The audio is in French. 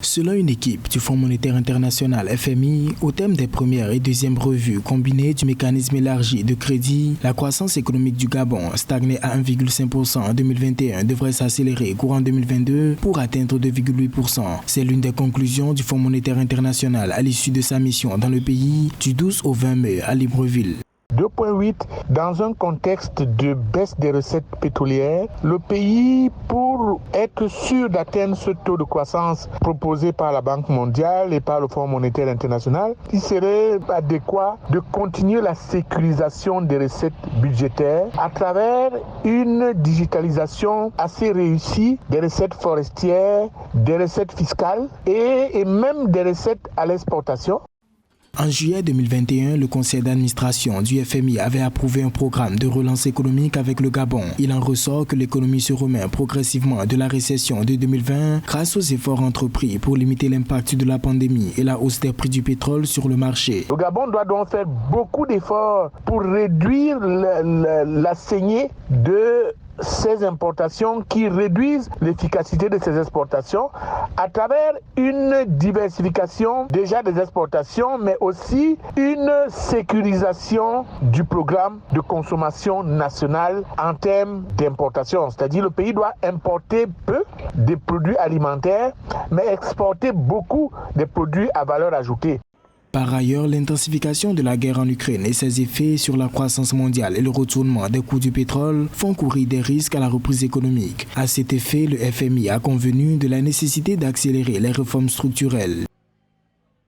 Selon une équipe du Fonds monétaire international FMI, au thème des premières et deuxièmes revues combinées du mécanisme élargi de crédit, la croissance économique du Gabon, stagnée à 1,5% en 2021, devrait s'accélérer courant 2022 pour atteindre 2,8%. C'est l'une des conclusions du Fonds monétaire international à l'issue de sa mission dans le pays du 12 au 20 mai à Libreville. 2,8 dans un contexte de baisse des recettes pétrolières, le pays, pour être sûr d'atteindre ce taux de croissance proposé par la Banque mondiale et par le Fonds monétaire international, il serait adéquat de continuer la sécurisation des recettes budgétaires à travers une digitalisation assez réussie des recettes forestières, des recettes fiscales et même des recettes à l'exportation. En juillet 2021, le conseil d'administration du FMI avait approuvé un programme de relance économique avec le Gabon. Il en ressort que l'économie se remet progressivement de la récession de 2020 grâce aux efforts entrepris pour limiter l'impact de la pandémie et la hausse des prix du pétrole sur le marché. Le Gabon doit donc faire beaucoup d'efforts pour réduire la saignée de ces importations qui réduisent l'efficacité de ces exportations à travers une diversification déjà des exportations, mais aussi une sécurisation du programme de consommation nationale en termes d'importation. C'est-à-dire le pays doit importer peu des produits alimentaires, mais exporter beaucoup des produits à valeur ajoutée. Par ailleurs, l'intensification de la guerre en Ukraine et ses effets sur la croissance mondiale et le retournement des coûts du pétrole font courir des risques à la reprise économique. À cet effet, le FMI a convenu de la nécessité d'accélérer les réformes structurelles.